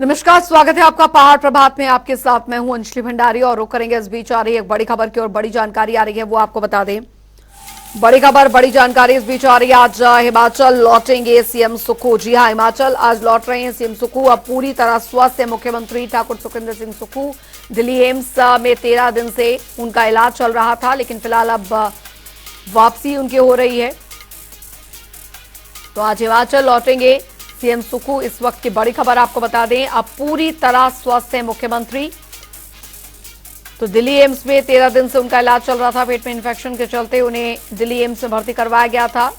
नमस्कार, स्वागत है आपका पहाड़ प्रभात में। आपके साथ मैं हूं अंजलि भंडारी और रुक करेंगे इस बीच आ रही एक बड़ी खबर की और बड़ी जानकारी आ रही है वो आपको बता दें। बड़ी खबर, बड़ी जानकारी इस बीच आ रही है। आज हिमाचल लौटेंगे सीएम सुक्खू। जी हां, हिमाचल आज लौट रहे हैं सीएम सुक्खू। अब पूरी तरह स्वस्थ है मुख्यमंत्री ठाकुर सुखविंदर सिंह सुक्खू। दिल्ली एम्स में 13 दिन से उनका इलाज चल रहा था, लेकिन फिलहाल अब वापसी उनकी हो रही है। तो आज हिमाचल लौटेंगे सीएम सुक्खू। इस वक्त की बड़ी खबर आपको बता दें, अब पूरी तरह स्वस्थ है मुख्यमंत्री। तो दिल्ली एम्स में 13 दिन से उनका इलाज चल रहा था। पेट में इन्फेक्शन के चलते उन्हें दिल्ली एम्स में भर्ती करवाया गया था।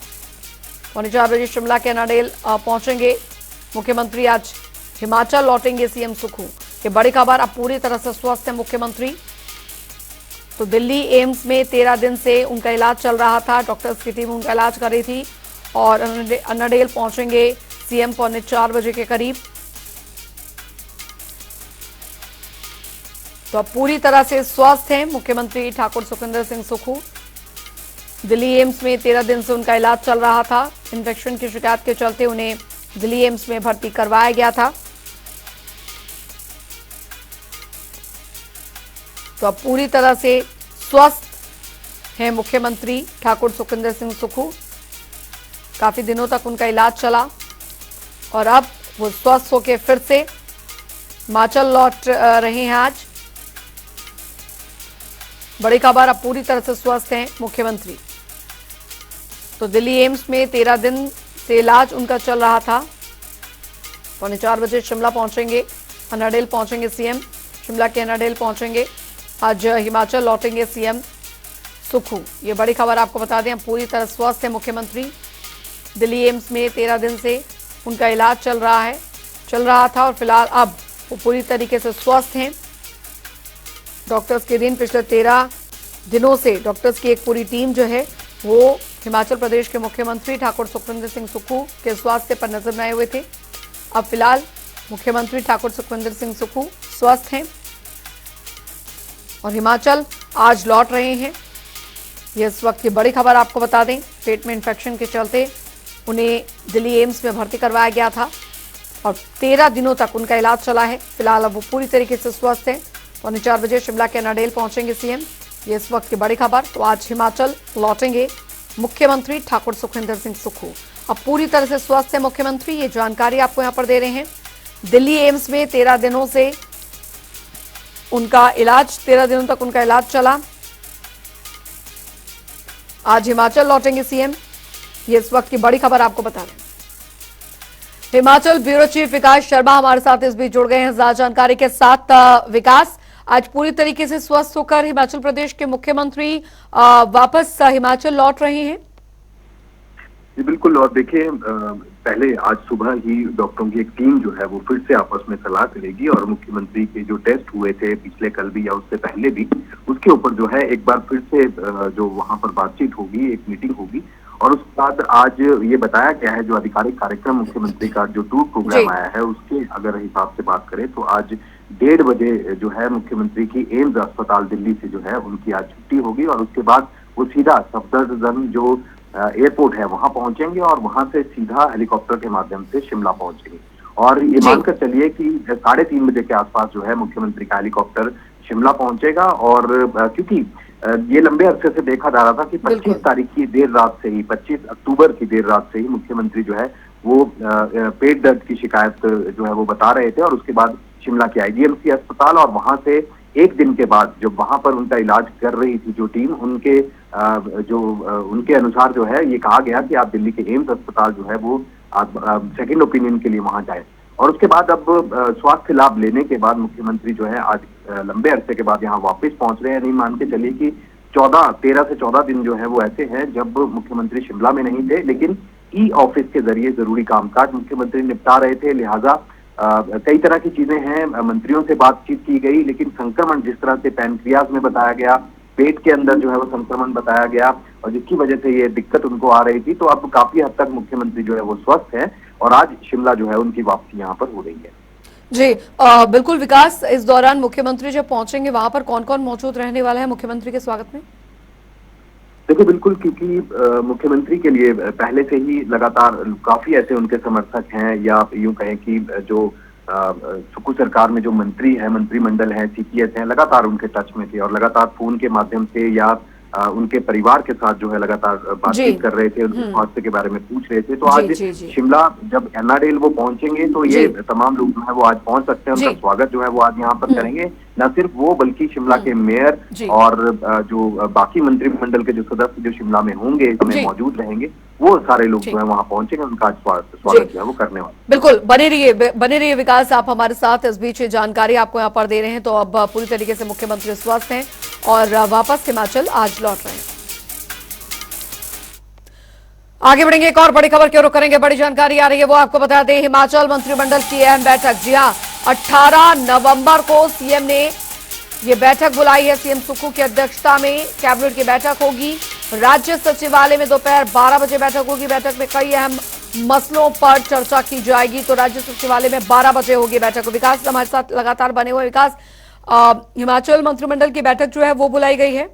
4:45 बजे शिमला के अनाडेल पहुंचेंगे मुख्यमंत्री। आज हिमाचल लौटेंगे सीएम सुक्खू। ये बड़ी खबर, अब पूरी तरह से स्वस्थ है मुख्यमंत्री। तो दिल्ली एम्स में 13 दिन से उनका इलाज चल रहा था। डॉक्टर्स की टीम उनका इलाज कर रही थी और अनाडेल पहुंचेंगे सीएम 4:45 बजे के करीब। तो अब पूरी तरह से स्वस्थ हैं मुख्यमंत्री ठाकुर सुखविंदर सिंह सुक्खू। दिल्ली एम्स में 13 दिन से उनका इलाज चल रहा था। इन्फेक्शन की शिकायत के चलते उन्हें दिल्ली एम्स में भर्ती करवाया गया था। तो अब पूरी तरह से स्वस्थ हैं मुख्यमंत्री ठाकुर सुखविंदर सिंह सुक्खू। काफी दिनों तक उनका इलाज चला और अब वो स्वस्थ होकर फिर से हिमाचल लौट रहे हैं। आज बड़ी खबर, अब पूरी तरह से स्वस्थ हैं मुख्यमंत्री। तो दिल्ली एम्स में 13 दिन से इलाज उनका चल रहा था। 4:45 बजे शिमला पहुंचेंगे, अनाडेल पहुंचेंगे सीएम। शिमला के अनाडेल पहुंचेंगे। आज हिमाचल लौटेंगे सीएम सुक्खू। ये बड़ी खबर आपको बता दें, पूरी तरह स्वस्थ है मुख्यमंत्री। दिल्ली एम्स में 13 दिन से उनका इलाज चल रहा था और फिलहाल अब वो पूरी तरीके से स्वस्थ हैं। डॉक्टर्स के दिन पिछले 13 दिनों से डॉक्टर्स की एक पूरी टीम जो है वो हिमाचल प्रदेश के मुख्यमंत्री ठाकुर सुखविंदर सिंह सुक्खू के स्वास्थ्य पर नजर बनाए हुए थे। अब फिलहाल मुख्यमंत्री ठाकुर सुखविंदर सिंह सुक्खू स्वस्थ हैं और हिमाचल आज लौट रहे हैं। ये इस वक्त की बड़ी खबर आपको बता दें। पेट में इन्फेक्शन के चलते उन्हें दिल्ली एम्स में भर्ती करवाया गया था और 13 दिनों तक उनका इलाज चला है। फिलहाल अब वो पूरी तरीके से स्वस्थ है। 4:45 बजे शिमला के अनाडेल पहुंचेंगे सीएम। ये इस वक्त की बड़ी खबर। तो आज हिमाचल लौटेंगे मुख्यमंत्री ठाकुर सुखविंदर सिंह सुक्खू। अब पूरी तरह से स्वस्थ है मुख्यमंत्री। ये जानकारी आपको यहां पर दे रहे हैं। दिल्ली एम्स में 13 दिनों से उनका इलाज 13 दिनों तक उनका इलाज चला। आज हिमाचल लौटेंगे सीएम। ये इस वक्त की बड़ी खबर आपको बता रहे हैं। हिमाचल ब्यूरो चीफ विकास शर्मा हमारे साथ इस बीच जुड़ गए हैं ज्यादा जानकारी के साथ। विकास, आज पूरी तरीके से स्वस्थ होकर हिमाचल प्रदेश के मुख्यमंत्री वापस हिमाचल लौट रहे हैं। जी बिल्कुल। और देखिए, पहले आज सुबह ही डॉक्टरों की एक टीम जो है वो फिर से आपस में सलाह करेगी और मुख्यमंत्री के जो टेस्ट हुए थे पिछले कल भी या उससे पहले भी, उसके ऊपर जो है एक बार फिर से जो वहां पर बातचीत होगी, एक मीटिंग होगी। और उसके बाद आज ये बताया गया है, जो आधिकारिक कार्यक्रम मुख्यमंत्री का जो टूर प्रोग्राम आया है उसके अगर हिसाब से बात करें तो आज 1:30 बजे जो है मुख्यमंत्री की एम्स अस्पताल दिल्ली से जो है उनकी आज छुट्टी होगी और उसके बाद वो सीधा सफदरजंग जो एयरपोर्ट है वहां पहुंचेंगे और वहां से सीधा हेलीकॉप्टर के माध्यम से शिमला पहुंचेंगे। और ये मानकर चलिए कि 3:30 बजे के आसपास जो है मुख्यमंत्री का हेलीकॉप्टर शिमला पहुंचेगा। और क्योंकि ये लंबे अरसे से देखा जा रहा था कि 25 तारीख की देर रात से ही, 25 अक्टूबर की देर रात से ही मुख्यमंत्री जो है वो पेट दर्द की शिकायत जो है वो बता रहे थे और उसके बाद शिमला के आईजीएमसी अस्पताल और वहां से एक दिन के बाद जब वहां पर उनका इलाज कर रही थी जो टीम, उनके अनुसार जो है ये कहा गया कि आप दिल्ली के एम्स अस्पताल जो है वो आप सेकेंड ओपिनियन के लिए वहां जाए। और उसके बाद अब स्वास्थ्य लाभ लेने के बाद मुख्यमंत्री जो है आज लंबे अरसे के बाद यहाँ वापस पहुंच रहे हैं। नहीं मान के चलिए कि 13 से 14 दिन जो है वो ऐसे हैं जब मुख्यमंत्री शिमला में नहीं थे, लेकिन ई ऑफिस के जरिए जरूरी कामकाज मुख्यमंत्री निपटा रहे थे। लिहाजा कई तरह की चीजें हैं, मंत्रियों से बातचीत की गई, लेकिन संक्रमण जिस तरह से पैनक्रियाज में बताया गया, पेट के अंदर जो है वो संक्रमण बताया गया और जिसकी वजह से ये दिक्कत उनको आ रही थी। तो अब काफी हद तक मुख्यमंत्री जो है वो स्वस्थ है और आज शिमला जो है उनकी वापसी यहाँ पर हो रही है। जी बिल्कुल विकास, इस दौरान मुख्यमंत्री जब पहुंचेंगे वहां पर कौन कौन मौजूद रहने वाला है मुख्यमंत्री के स्वागत में? देखिए बिल्कुल, क्योंकि मुख्यमंत्री के लिए पहले से ही लगातार काफी ऐसे उनके समर्थक हैं या यूं कहें कि जो सुकू सरकार में जो मंत्री है, मंत्रिमंडल है, सीपीएस है, लगातार उनके टच में थे और लगातार फोन के माध्यम से या उनके परिवार के साथ जो है लगातार बातचीत कर रहे थे, उनके स्वास्थ्य के बारे में पूछ रहे थे। तो आज शिमला जब एनआरएल वो पहुंचेंगे तो ये तमाम लोग जो है वो आज पहुंच सकते हैं, उनका स्वागत जो है वो आज यहाँ पर करेंगे। न सिर्फ वो बल्कि शिमला के मेयर और जो बाकी मंत्रिमंडल के जो सदस्य जो शिमला में होंगे, इसमें मौजूद रहेंगे, वो सारे लोग जो है वहाँ पहुंचेंगे, उनका आज स्वागत जो है वो करने वाले। बिल्कुल, बने रहिए विकास, आप हमारे साथ। इस बीच जानकारी आपको यहाँ पर दे रहे हैं। तो अब पूरी तरीके से मुख्यमंत्री स्वस्थ हैं और वापस हिमाचल आज लौट रहे हैं। आगे बढ़ेंगे, एक और बड़ी खबर की ओर करेंगे। बड़ी जानकारी आ रही है, वो आपको बता दें। हिमाचल मंत्रिमंडल की अहम बैठक, जी हां, 18 नवंबर को सीएम ने ये बैठक बुलाई है। सीएम सुक्खू की अध्यक्षता में कैबिनेट की बैठक होगी। राज्य सचिवालय में दोपहर 12 बजे बैठक होगी। बैठक में कई अहम मसलों पर चर्चा की जाएगी। तो राज्य सचिवालय में 12 बजे होगी बैठक। विकास हमारे साथ लगातार बने हुए। विकास, हिमाचल मंत्रिमंडल की बैठक जो है वो बुलाई गई है।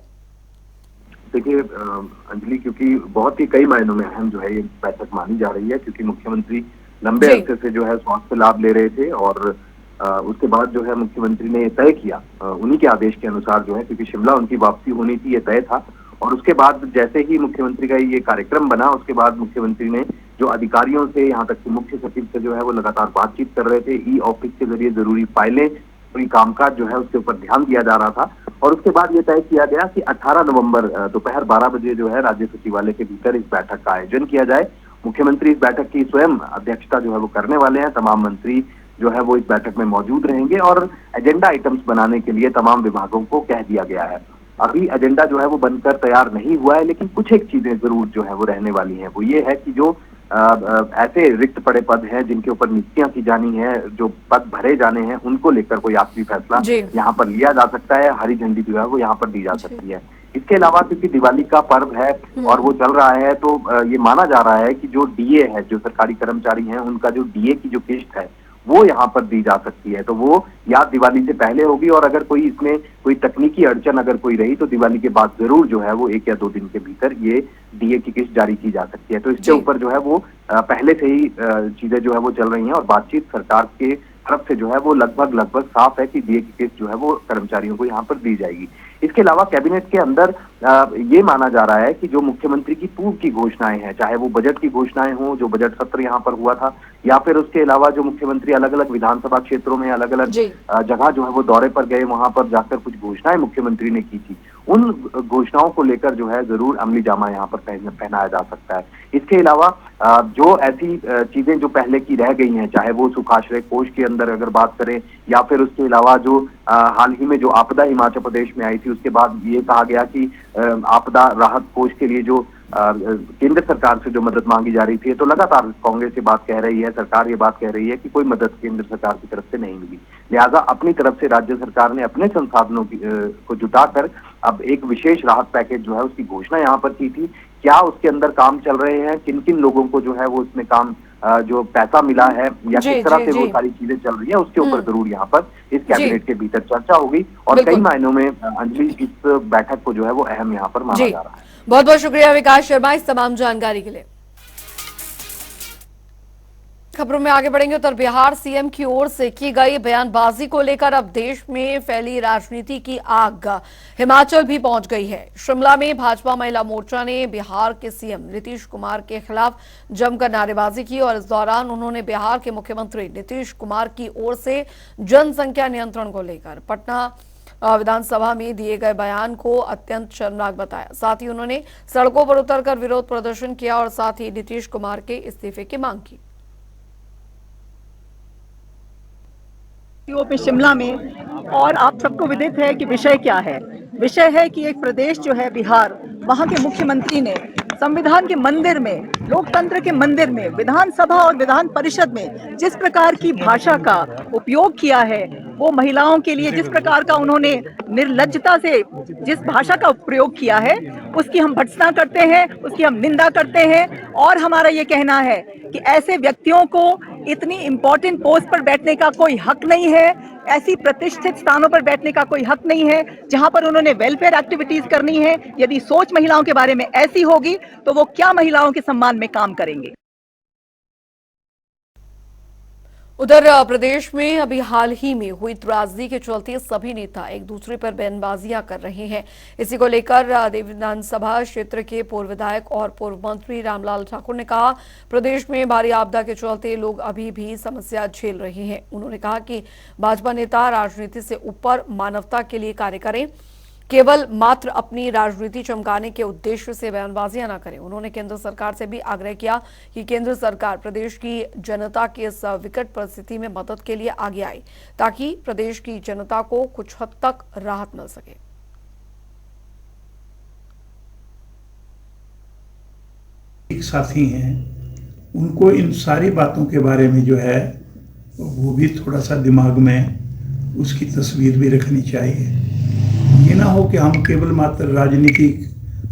देखिए अंजलि, क्योंकि बहुत ही कई मायनों में अहम जो है ये बैठक मानी जा रही है, क्योंकि मुख्यमंत्री लंबे अरसे से जो है स्वास्थ्य लाभ ले रहे थे और उसके बाद जो है मुख्यमंत्री ने तय किया उन्हीं के आदेश के अनुसार जो है, क्योंकि शिमला उनकी वापसी होनी थी, ये तय था। और उसके बाद जैसे ही मुख्यमंत्री का ये कार्यक्रम बना, उसके बाद मुख्यमंत्री ने जो अधिकारियों से, यहाँ तक कि मुख्य सचिव से जो है वो लगातार बातचीत कर रहे थे। ई ऑफिस के जरिए जरूरी फाइलें, कोई कामकाज जो है उसके ऊपर ध्यान दिया जा रहा था। और उसके बाद ये तय किया गया कि 18 नवंबर दोपहर 12 बजे जो है राज्य सचिवालय के भीतर इस बैठक का आयोजन किया जाए। मुख्यमंत्री इस बैठक की स्वयं अध्यक्षता जो है वो करने वाले हैं। तमाम मंत्री जो है वो इस बैठक में मौजूद रहेंगे और एजेंडा आइटम्स बनाने के लिए तमाम विभागों को कह दिया गया है। अभी एजेंडा जो है वो बनकर तैयार नहीं हुआ है, लेकिन कुछ एक चीजें जरूर जो है वो रहने वाली हैं। वो ये है कि जो ऐसे रिक्त पड़े पद हैं जिनके ऊपर नियुक्तियां की जानी है, जो पद भरे जाने हैं, उनको लेकर कोई आखिरी फैसला यहाँ पर लिया जा सकता है। हरी झंडी जो है वो यहाँ पर दी जा सकती है। इसके अलावा क्योंकि दिवाली का पर्व है और वो चल रहा है, तो ये माना जा रहा है कि जो डीए है, जो सरकारी कर्मचारी हैं, उनका जो डीए की जो किस्त है वो यहाँ पर दी जा सकती है। तो वो या दिवाली से पहले होगी, और अगर कोई इसमें कोई तकनीकी अड़चन अगर कोई रही तो दिवाली के बाद जरूर जो है वो 1 या 2 दिन के भीतर ये डीए की किस्त जारी की जा सकती है। तो इसके ऊपर जो है वो पहले से ही चीजें जो है वो चल रही हैं और बातचीत सरकार के तरफ से जो है वो लगभग साफ है कि डीए की किस्त जो है वो कर्मचारियों को यहाँ पर दी जाएगी। इसके अलावा कैबिनेट के अंदर ये माना जा रहा है कि जो मुख्यमंत्री की पूर्व की घोषणाएं हैं, चाहे वो बजट की घोषणाएं हों, जो बजट सत्र यहाँ पर हुआ था, या फिर उसके अलावा जो मुख्यमंत्री अलग अलग विधानसभा क्षेत्रों में अलग अलग जगह जो है वो दौरे पर गए, वहां पर जाकर कुछ घोषणाएं मुख्यमंत्री ने की थी, उन घोषणाओं को लेकर जो है जरूर अमली जामा यहाँ पर पहनाया जा सकता है। इसके अलावा जो ऐसी चीजें जो पहले की रह गई हैं, चाहे वो सुखाश्रय कोष के अंदर अगर बात करें, या फिर उसके अलावा जो हाल ही में जो आपदा हिमाचल प्रदेश में आई थी, उसके बाद ये कहा गया कि आपदा राहत कोष के लिए जो केंद्र सरकार से जो मदद मांगी जा रही थी, तो लगातार कांग्रेस ये बात कह रही है, सरकार ये बात कह रही है कि कोई मदद केंद्र सरकार की तरफ से नहीं मिली। लिहाजा अपनी तरफ से राज्य सरकार ने अपने संसाधनों को जुटाकर अब एक विशेष राहत पैकेज जो है उसकी घोषणा यहाँ पर की थी। क्या उसके अंदर काम चल रहे हैं, किन किन लोगों को जो है वो इसमें काम जो पैसा मिला है, या किस तरह से वो सारी चीजें चल रही है, उसके ऊपर जरूर यहाँ पर इस कैबिनेट के भीतर चर्चा होगी। और कई मायनों में अंजलि इस बैठक को जो है वो अहम यहाँ पर माना जा रहा है। बहुत बहुत शुक्रिया विकास शर्मा इस तमाम जानकारी के लिए। खबरों में आगे बढ़ेंगे। उत्तर बिहार सीएम की ओर से की गई बयानबाजी को लेकर अब देश में फैली राजनीति की आग हिमाचल भी पहुंच गई है। शिमला में भाजपा महिला मोर्चा ने बिहार के सीएम नीतीश कुमार के खिलाफ जमकर नारेबाजी की और इस दौरान उन्होंने बिहार के मुख्यमंत्री नीतीश कुमार की ओर से जनसंख्या नियंत्रण को लेकर पटना विधानसभा में दिए गए बयान को अत्यंत शर्मनाक बताया। साथ ही उन्होंने सड़कों पर उतरकर विरोध प्रदर्शन किया और साथ ही नीतीश कुमार के इस्तीफे की मांग की। पे शिमला में, और आप सबको विदित है कि विषय क्या है। विषय है कि एक प्रदेश जो है बिहार, वहाँ के मुख्यमंत्री ने संविधान के मंदिर में, लोकतंत्र के मंदिर में, विधानसभा और विधान परिषद में जिस प्रकार की भाषा का उपयोग किया है, वो महिलाओं के लिए जिस प्रकार का उन्होंने निर्लज्जता से जिस भाषा का प्रयोग किया है, उसकी हम भर्त्सना करते हैं, उसकी हम निंदा करते हैं। और हमारा ये कहना है कि ऐसे व्यक्तियों को इतनी इंपॉर्टेंट पोस्ट पर बैठने का कोई हक नहीं है, ऐसी प्रतिष्ठित स्थानों पर बैठने का कोई हक नहीं है जहां पर उन्होंने वेलफेयर एक्टिविटीज करनी है। यदि सोच महिलाओं के बारे में ऐसी होगी तो वो क्या महिलाओं के सम्मान में काम करेंगे। उधर प्रदेश में अभी हाल ही में हुई त्रासदी के चलते सभी नेता एक दूसरे पर बयानबाजियां कर रहे हैं। इसी को लेकर देव विधानसभा क्षेत्र के पूर्व विधायक और पूर्व मंत्री रामलाल ठाकुर ने कहा, प्रदेश में भारी आपदा के चलते लोग अभी भी समस्या झेल रहे हैं। उन्होंने कहा कि भाजपा नेता राजनीति से ऊपर मानवता के लिए कार्य करें, केवल मात्र अपनी राजनीति चमकाने के उद्देश्य से बयानबाजियां न करें। उन्होंने केंद्र सरकार से भी आग्रह किया कि केंद्र सरकार प्रदेश की जनता की इस विकट परिस्थिति में मदद के लिए आगे आए, ताकि प्रदेश की जनता को कुछ हद तक राहत मिल सके। एक साथी हैं, उनको इन सारी बातों के बारे में जो है वो भी थोड़ा सा दिमाग में उसकी तस्वीर भी रखनी चाहिए। ये ना हो कि हम केवल मात्र राजनीति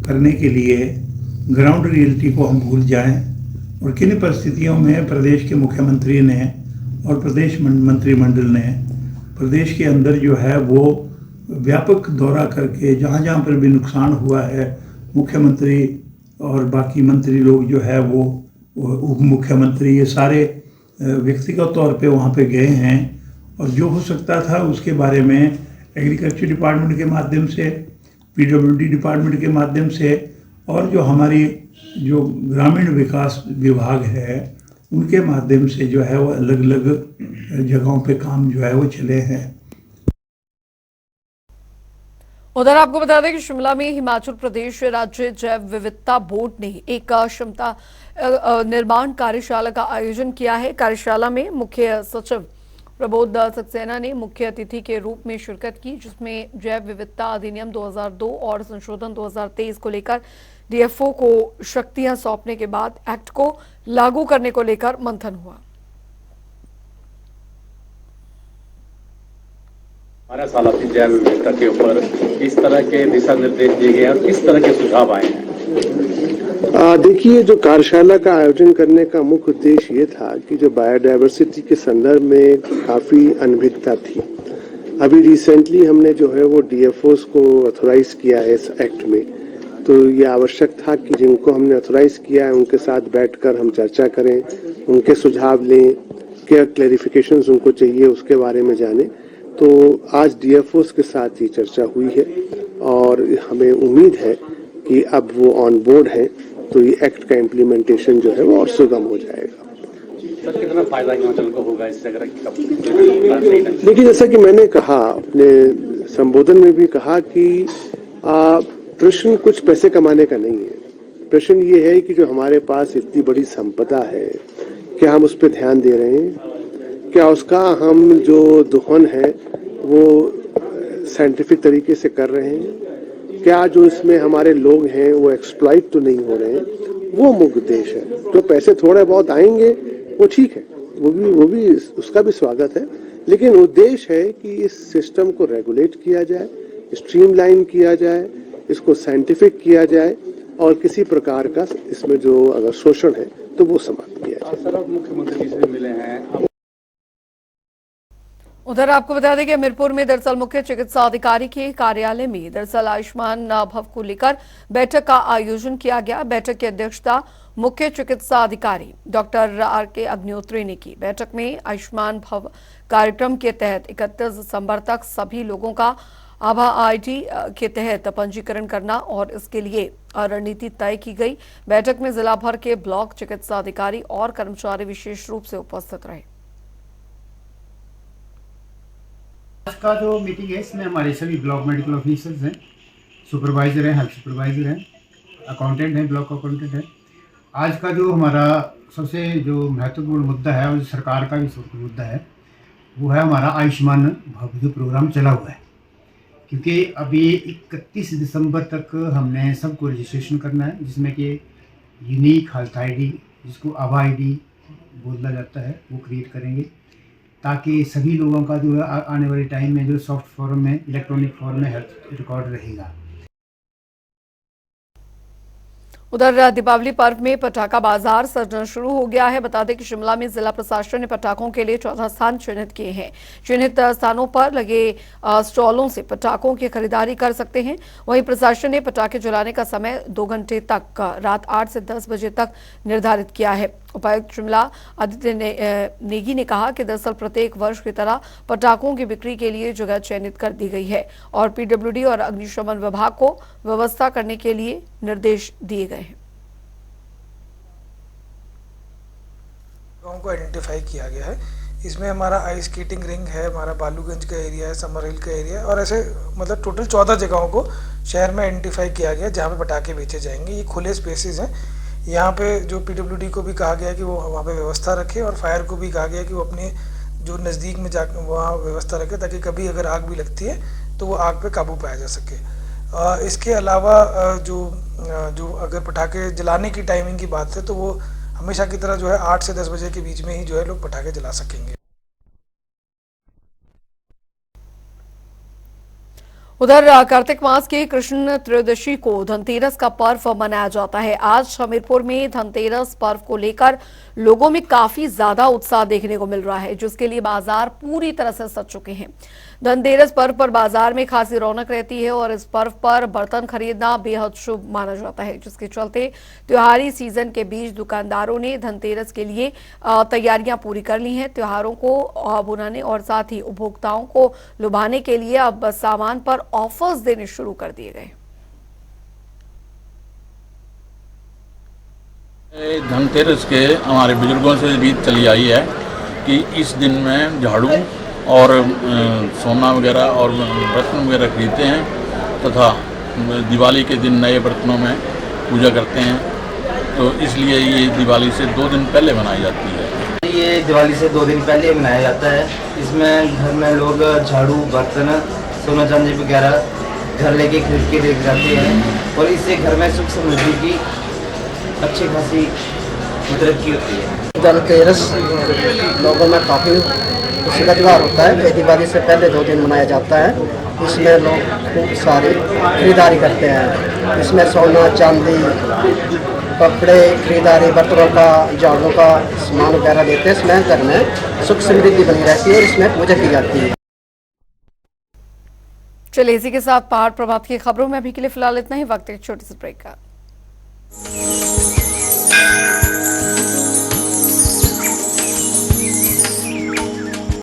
करने के लिए ग्राउंड रियलिटी को हम भूल जाएं और किन परिस्थितियों में प्रदेश के मुख्यमंत्री ने और प्रदेश मंत्रिमंडल ने प्रदेश के अंदर जो है वो व्यापक दौरा करके जहाँ जहाँ पर भी नुकसान हुआ है, मुख्यमंत्री और बाकी मंत्री लोग जो है वो उप मुख्यमंत्री ये सारे व्यक्तिगत तौर पे वहाँ पे गए हैं और जो हो सकता था उसके बारे में एग्रीकल्चर डिपार्टमेंट के माध्यम से, पीडब्ल्यूडी डिपार्टमेंट के माध्यम से और जो हमारी जो ग्रामीण विकास विभाग है उनके माध्यम से जो है वो अलग अलग जगहों पे काम जो है वो चले हैं। उधर आपको बता दें कि शिमला में हिमाचल प्रदेश राज्य जैव विविधता बोर्ड ने एक क्षमता निर्माण कार्यशाला का आयोजन किया है। कार्यशाला में मुख्य सचिव प्रबोध सक्सेना ने मुख्य अतिथि के रूप में शिरकत की, जिसमें जैव विविधता अधिनियम 2002 और संशोधन 2023 को लेकर डीएफओ को शक्तियां सौंपने के बाद एक्ट को लागू करने को लेकर मंथन हुआ। 12 साल की जैव विविधता के ऊपर किस तरह के दिशा निर्देश दिए गए और किस तरह के सुझाव आए हैं? देखिए, जो कार्यशाला का आयोजन करने का मुख्य उद्देश्य ये था कि जो बायोडायवर्सिटी के संदर्भ में काफी अनभिज्ञता थी। अभी रिसेंटली हमने जो है वो डीएफओस को ऑथोराइज किया है इस एक्ट में, तो ये आवश्यक था कि जिनको हमने ऑथोराइज किया है उनके साथ बैठकर हम चर्चा करें, उनके सुझाव लें, क्या क्लैरिफिकेशंस उनको चाहिए उसके बारे में जानें। तो आज डीएफओस के साथ ही चर्चा हुई है और हमें उम्मीद है कि अब वो ऑन बोर्ड है तो ये एक्ट का इम्प्लीमेंटेशन जो है वो और सुगम हो जाएगा। सर, कितना फायदा हिमाचल को होगा इससे? अगर देखिए, जैसा कि मैंने कहा अपने संबोधन में भी कहा कि प्रश्न कुछ पैसे कमाने का नहीं है। प्रश्न ये है कि जो हमारे पास इतनी बड़ी संपदा है, क्या हम उस पर ध्यान दे रहे हैं? क्या उसका हम जो दोहन है वो साइंटिफिक तरीके से कर रहे हैं? क्या जो इसमें हमारे लोग हैं वो एक्सप्लॉइट तो नहीं हो रहे हैं? वो मुख्य उद्देश्य है। तो पैसे थोड़े बहुत आएंगे वो ठीक है, वो भी उसका भी स्वागत है, लेकिन उद्देश्य है कि इस सिस्टम को रेगुलेट किया जाए, स्ट्रीमलाइन किया जाए, इसको साइंटिफिक किया जाए और किसी प्रकार का इसमें जो अगर शोषण है तो वो समाप्त किया जाए। सर, आप मुख्यमंत्री से मिले हैं। उधर आपको बता दें कि हमीरपुर में दरअसल मुख्य चिकित्सा अधिकारी के कार्यालय में दरअसल आयुष्मान भव को लेकर बैठक का आयोजन किया गया। बैठक की अध्यक्षता मुख्य चिकित्सा अधिकारी डॉक्टर आर.के. अग्निहोत्री ने की। बैठक में आयुष्मान भव कार्यक्रम के तहत 31 दिसंबर तक सभी लोगों का आभा आईडी के तहत पंजीकरण करना और इसके लिए रणनीति तय की गई। बैठक में जिला भर के ब्लॉक चिकित्सा अधिकारी और कर्मचारी विशेष रूप से उपस्थित रहे। आज का जो मीटिंग है इसमें हमारे सभी ब्लॉक मेडिकल ऑफिसर्स हैं, सुपरवाइजर हैं, हेल्थ सुपरवाइजर हैं, अकाउंटेंट हैं, ब्लॉक अकाउंटेंट हैं। आज का जो हमारा सबसे जो महत्वपूर्ण मुद्दा है और सरकार का भी मुद्दा है वो है हमारा आयुष्मान भव जो प्रोग्राम चला हुआ है, क्योंकि अभी 31 दिसंबर तक हमने सबको रजिस्ट्रेशन करना है, जिसमें कि यूनिक हेल्थ आईडी जिसको आभा आईडी बोला जाता है वो क्रिएट करेंगे, ताकि सभी लोगों का जो आने वाले टाइम में जो सॉफ्ट फॉर्म में, इलेक्ट्रॉनिक फॉर्म में हेल्थ रिकॉर्ड रहेगा। उधर दीपावली पर्व में पटाखा बाजार सजना शुरू हो गया है। बता दें कि शिमला में जिला प्रशासन ने पटाखों के लिए 14 स्थान चिन्हित किए हैं। चिन्हित स्थानों पर लगे स्टॉलों से पटाखों की खरीदारी कर सकते हैं। वहीं प्रशासन ने पटाखे जलाने का समय 2 घंटे तक रात 8 से 10 बजे तक निर्धारित किया है। उपायुक्त शिमला आदित्य नेगी ने कहा कि दरअसल प्रत्येक वर्ष की तरह पटाखों की बिक्री के लिए जगह चयनित कर दी गई है और पीडब्ल्यूडी और अग्निशमन विभाग को व्यवस्था करने के लिए निर्देश दिए गए हैं। गाँव को आइडेंटिफाई किया गया है। इसमें हमारा आइस स्केटिंग रिंग है, हमारा बालूगंज का एरिया है, समर हिल का एरिया है और ऐसे मतलब टोटल 14 जगहों को शहर में आइडेंटिफाई किया गया है जहाँ पे पटाखे बेचे जाएंगे। ये खुले स्पेसेस हैं। यहाँ पे जो पीडब्ल्यूडी को भी कहा गया है कि वो वहाँ पे व्यवस्था रखे और फायर को भी कहा गया है कि वो अपने जो नज़दीक में जा वहाँ व्यवस्था रखे ताकि कभी अगर आग भी लगती है तो वो आग पे काबू पाया जा सके। इसके अलावा जो अगर पटाखे जलाने की टाइमिंग की बात है तो वो हमेशा की तरह जो है 8 से 10 बजे के बीच में ही जो है लोग पटाखे जला सकेंगे। उधर कार्तिक मास के कृष्ण त्रयोदशी को धनतेरस का पर्व मनाया जाता है। आज हमीरपुर में धनतेरस पर्व को लेकर लोगों में काफी ज्यादा उत्साह देखने को मिल रहा है, जिसके लिए बाजार पूरी तरह से सज चुके हैं। धनतेरस पर्व पर बाजार में खासी रौनक रहती है और इस पर्व पर बर्तन खरीदना बेहद शुभ माना जाता है, जिसके चलते त्योहारी सीजन के बीच दुकानदारों ने धनतेरस के लिए तैयारियां पूरी कर ली हैं। त्योहारों को भुनाने और साथ ही उपभोक्ताओं को लुभाने के लिए अब सामान पर ऑफर्स देने शुरू कर दिए गए। धनतेरस के हमारे बुजुर्गों से रीत चली आई है कि इस दिन में झाड़ू और सोना वगैरह और बर्तन वगैरह खरीदते हैं तथा दिवाली के दिन नए बर्तनों में पूजा करते हैं। तो इसलिए ये दिवाली से 2 दिन पहले मनाई जाती है। ये दिवाली से 2 दिन पहले मनाया जाता है। इसमें घर में लोग झाड़ू, बर्तन, सोना चांदी वगैरह घर लेके खरीद के लेके जाते हैं और इससे घर में सुख समृद्धि की अच्छी खासी तरक्की होती है। धनतेरस लोगों में काफ़ी खुशी का त्यौहार होता है। दिवाली से पहले 2 दिन मनाया जाता है। इसमें लोग खूब सारी खरीदारी करते हैं। इसमें सोना चांदी, कपड़े खरीदारी, बर्तनों का, झाड़ू का सामान वगैरह देते हैं। इसमें घर में सुख समृद्धि बनी रहती है और इसमें पूजा की जाती है। चलिए इसी के साथ पहाड़ प्रभात की खबरों में अभी के लिए फिलहाल इतना ही। वक्त एक छोटी सी ब्रेक का।